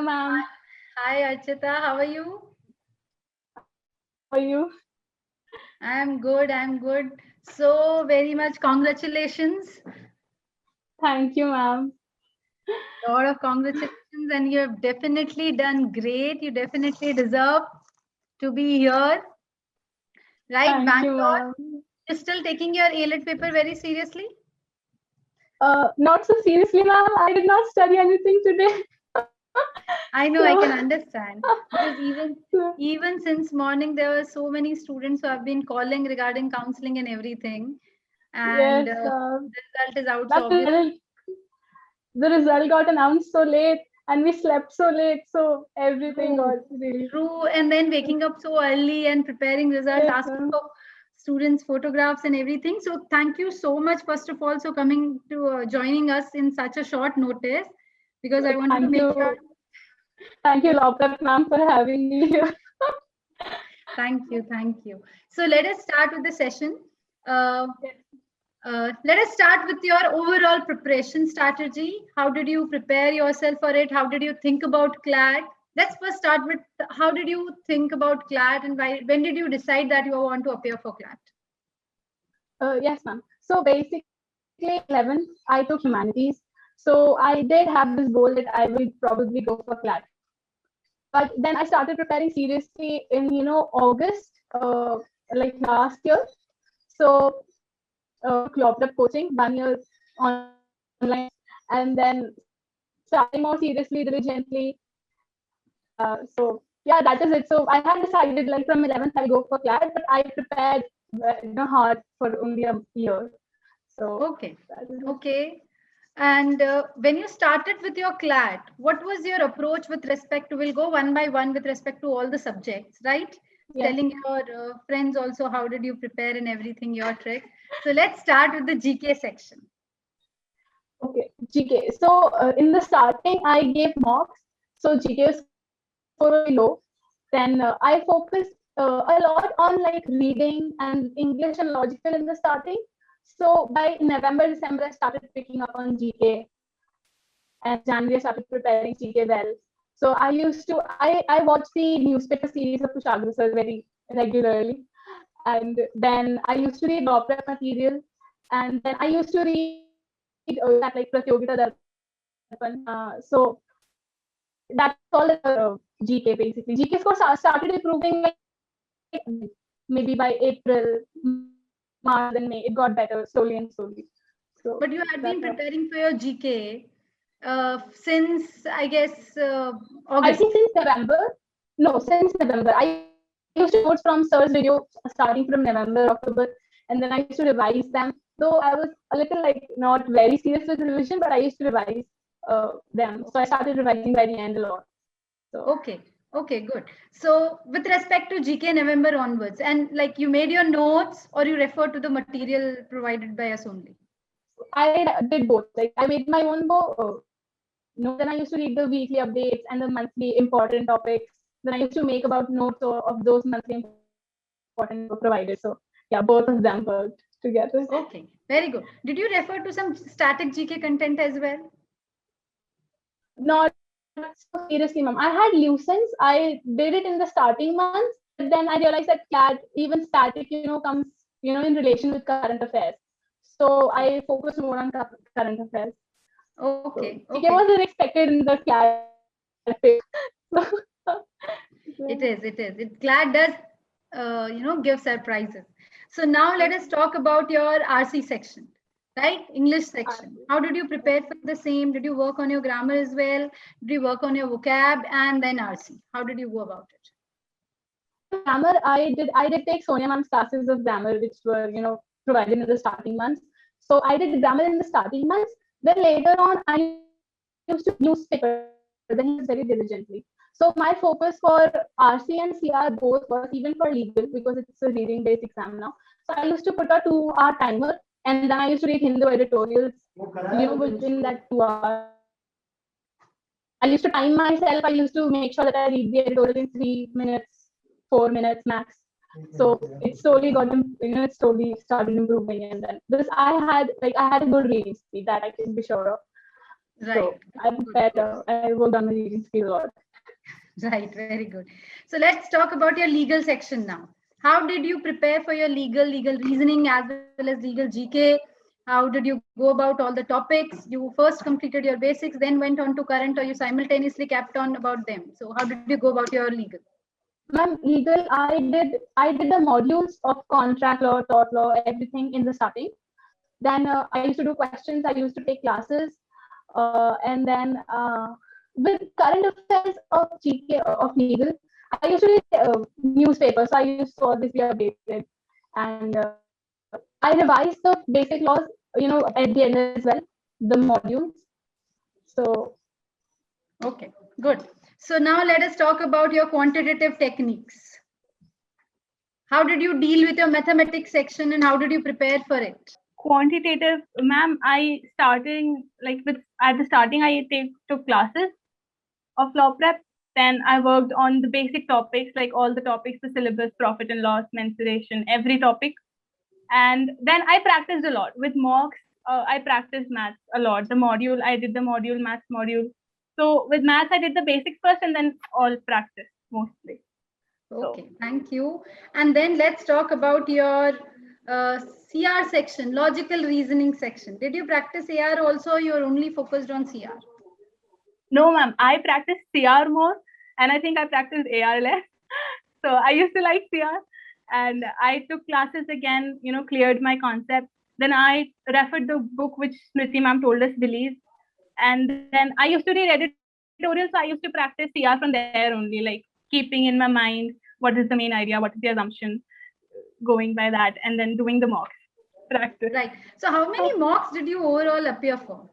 ma'am. Hi, Archita. How are you? How are you? I'm good. I'm good. So very much congratulations. Thank you, ma'am. A lot of congratulations, and you have definitely done great. You definitely deserve to be here. Right, Thank you, Bangalore. ma'am. You're still taking your A-Lit paper very seriously? Not so seriously, ma'am. I did not study anything today. I know, I So, can understand. Because even since morning, there were so many students who have been calling regarding counseling and everything. And yes, the result is out. So that obviously, the result got announced so late, and we slept so late, so everything true, got really. true. And then waking up so early and preparing result, Yes, asking ma'am. for students' photographs and everything. So thank you so much, first of all, for coming to joining us in such a short notice, because I wanted to Thank make sure. you. Thank you, Loprak ma'am, for having me here. Thank you, thank you. So let us start with the session. Uh, let us start with your overall preparation strategy. How did you prepare yourself for it? How did you think about CLAT? Let's first start with how did you think about CLAT and when did you decide that you want to appear for CLAT? Yes, ma'am. So basically, 11th, I took humanities. So I did have this goal that I will probably go for CLAT. But then I started preparing seriously in August, like last year. So clocked up coaching 1 year online, and then starting more seriously, diligently. So yeah, that is it. So I had decided like from 11th I'll go for CLAT, but I prepared hard for only a year. So Okay, that is it. okay. And when you started with your CLAT, what was your approach with respect to, we'll go one by one with respect to all the subjects, right? Yes. Telling your friends also how did you prepare and everything, your trick. So let's start with the GK section. Okay. GK. So in the starting, I gave mocks. So GK score was very low. Then I focused a lot on like reading and English and logical in the starting. So by November, December, I started picking up on GK, and January I started preparing GK well. So I watched the newspaper series of Kushagra sir very regularly, and then I used to read law prep material, and then I used to read that like Pratyogita Darpan. So that was all in the GK basically. GK score started improving like maybe by April, March, then May. It got better slowly and slowly. So that's how. But you had been preparing for your GK since, I guess, I think August. since November. No, since November. I used to take notes from Sir's video starting from November, October, and then I used to revise them. Though I was a little like not very serious with revision, but I used to revise them. So I started revising by the end a lot. So Okay, okay, good. So with respect to GK November onwards, and like you made your notes or you refer to the material provided by us only? I did both. Like I made my own notes, then I used to read the weekly updates and the monthly important topics. Then I used to make about notes of those monthly important topics that were provided. So yeah, both of them worked together. Okay, very good. Did you refer to some static GK content as well? Not so seriously, ma'am. I had Lucents. I did it in the starting months, but then I realized that CLAT, even static, comes, in relation with current affairs. So I focus more on current affairs. So Okay, GK okay. was unexpected in the CLAT pick. So, It is, it is. It glad does, give surprises. So now let us talk about your RC section, right? English section. How did you prepare for the same? Did you work on your grammar as well? Did you work on your vocab and then RC? How did you go about it? for grammar, I did take Sonia Ma'am's classes of grammar, which were provided in the starting months. So I did grammar in the starting months. Then later on, I used to read newspaper. Then he was very diligently. So my focus for RC and CR both was even for legal because it's a reading based exam now. So I used to put a 2 hour timer, and then I used to read Hindu editorials, within that 2 hours. I used to time myself. I used to make sure that I read the editorial in 3 minutes, 4 minutes max. So it slowly it slowly started improving, and then because I had a good reading speed that I can be sure of. Right. So I Good, prepared, good. I worked on my reading skill a lot. Right, very good. So let's talk about your legal section now. How did you prepare for your legal reasoning as well as legal GK? How did you go about all the topics? You first completed your basics, then went on to current, or you simultaneously kept on about them. So how did you go about your legal? Ma'am, legal, I did the modules of contract law, tort law, everything in the starting. Then I used to do questions. I used to take classes, and then with current affairs of GK of legal, I used to read newspapers. So I used to always be updated, and I revised the basic laws, at the end as well, the modules. So Okay, good. So now let us talk about your quantitative techniques. How did you deal with your mathematics section and how did you prepare for it? Quantitative, ma'am, I starting like with at the starting I took classes of law prep. Then I worked on the basic topics like all the topics, the syllabus, profit and loss, mensuration, every topic. And then I practiced a lot with mocks. I practiced maths a lot. I did the module, maths module. So with maths, I did the basics first and then all practice mostly. Okay, thank you. And then let's talk about your CR section, logical reasoning section. Did you practice AR also? You're only focused on CR? No, ma'am, I practiced CR more and I think I practiced AR less. So I used to like CR and I took classes again, cleared my concept. Then I referred the book which Smriti ma'am told us release. And then I used to read editorials. So I used to practice CR from there only, like keeping in my mind what is the main idea, what is the assumption, going by that, and then doing the mocks practice. Right. So how many mocks did you overall appear for?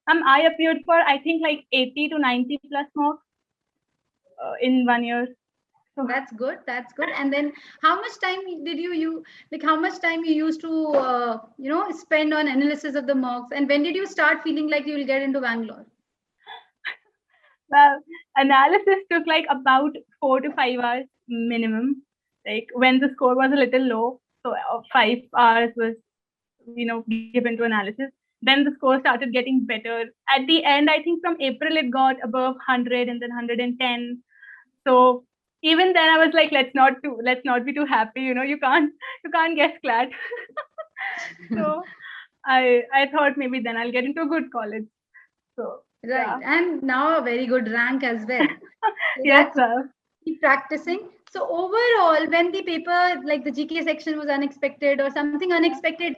I appeared for I think like 80 to 90 plus mocks in 1 year. So that's good. That's good. And then how much time did you like how much time you used to spend on analysis of the mocks? And when did you start feeling like you will get into Bangalore? Well, analysis took like about 4 to 5 hours minimum. Like when the score was a little low, so 5 hours was given to analysis. Then the score started getting better. At the end, I think from April it got above 100 and then 110. So even then I was like, let's not be too happy. You can't guess CLAT. So I thought maybe then I'll get into a good college. So right, yeah. And now a very good rank as well. So yes, sir. Keep practicing. So overall, when the paper like the GK section was unexpected or something unexpected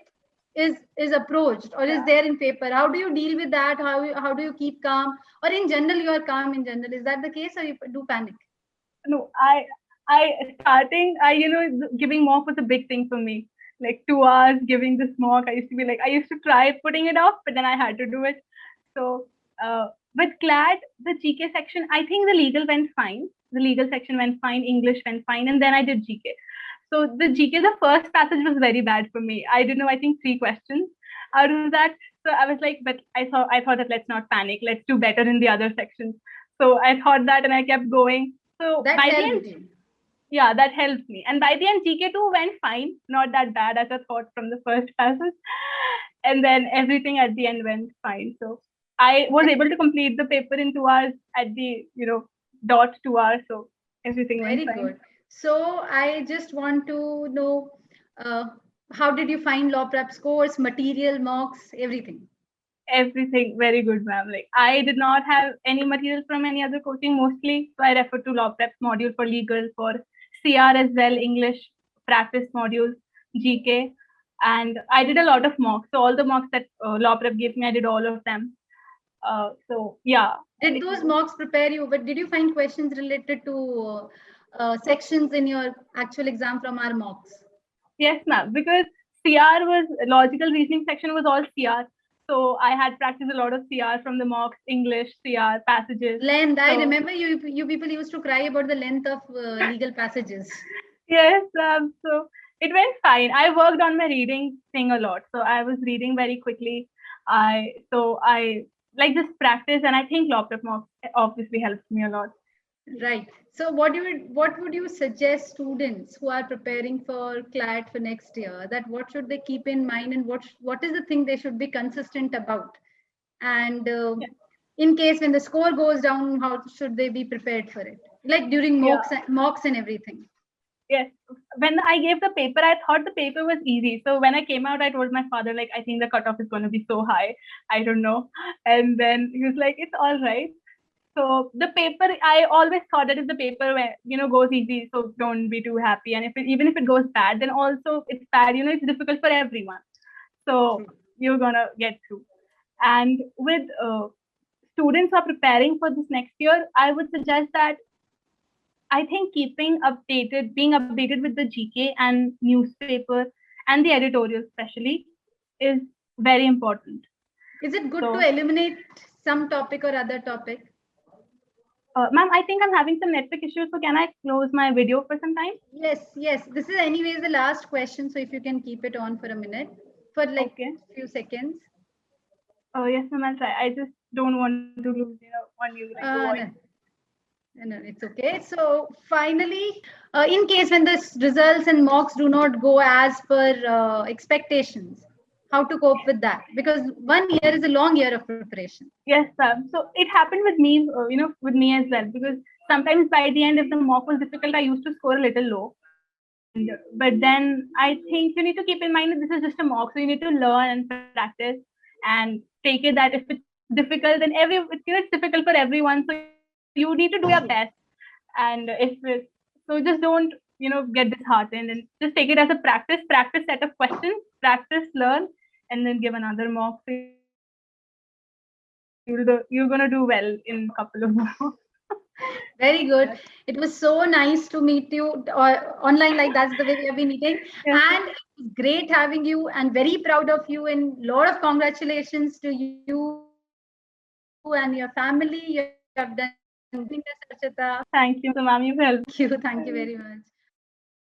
is approached or is there in paper, how do you deal with that? How do you keep calm? Or in general, you are calm in general. Is that the case, or you do panic? No, giving mock was a big thing for me. Like 2 hours giving this mock, I used to try putting it off, but then I had to do it. So with CLAT, the GK section, I think the legal went fine. The legal section went fine, English went fine, and then I did GK. So the GK, the first passage was very bad for me. I didn't know, I think 3 questions out of that. So I was like, but I thought that let's not panic. Let's do better in the other sections. So I thought that and I kept going. So that by the end, yeah, that helped me. And by the end, GK2 went fine, not that bad as I thought from the first passage. And then everything at the end went fine. So I was able to complete the paper in 2 hours at the, dot 2 hours. So everything went fine. Very good. So I just want to know, how did you find law prep scores, material, mocks, everything? Everything very good, ma'am. Like I did not have any material from any other coaching mostly. So I referred to law prep module for legal, for CR as well, English, practice modules, GK. And I did a lot of mocks. So all the mocks that law prep gave me, I did all of them. So yeah. Did those mocks prepare you? But did you find questions related to sections in your actual exam from our mocks? Yes, ma'am. Because CR was logical reasoning section was all CR. So I had practiced a lot of CR from the mocks, English, CR, passages. Length. I remember you people used to cry about the length of legal passages. Yes, so it went fine. I worked on my reading thing a lot. So I was reading very quickly. I like this practice, and I think law prep mocks obviously helps me a lot. Right. So what would you suggest students who are preparing for CLAT for next year, that what should they keep in mind and what is the thing they should be consistent about? And Yeah. in case when the score goes down, how should they be prepared for it? Like during mocks and everything. Yes. When I gave the paper, I thought the paper was easy. So when I came out, I told my father, like, I think the cutoff is going to be so high. I don't know. And then he was like, it's all right. So the paper, I always thought that if the paper, goes easy, so don't be too happy. And even if it goes bad, then also it's bad. It's difficult for everyone. So you're gonna get through. And with students who are preparing for this next year, I would suggest that I think being updated with the GK and newspaper and the editorial especially is very important. Is it good to eliminate some topic or other topic? Ma'am, I think I'm having some network issues, so can I close my video for some time? Yes. This is anyways the last question, so if you can keep it on for a minute, for like few seconds. Oh yes, ma'am, I'll try. I just don't want to lose, on you. No, it's okay. So finally, in case when the results and mocks do not go as per expectations, how to cope with that? Because 1 year is a long year of preparation. Yes, ma'am. So it happened with me, with me as well. Because sometimes by the end, if the mock was difficult, I used to score a little low. But then I think you need to keep in mind that this is just a mock, so you need to learn and practice and take it that if it's difficult, then it's difficult for everyone. So you need to do your best. And so just don't get disheartened and just take it as a practice set of questions, practice, learn, and then give another mock. So you're gonna do well in a couple of more. Very good. It was so nice to meet you online. Like that's the way we have been meeting, and it was great having you. And very proud of you. And lot of congratulations to you and your family. You have done. Thank you, so ma'am. You've helped. Thank you very much.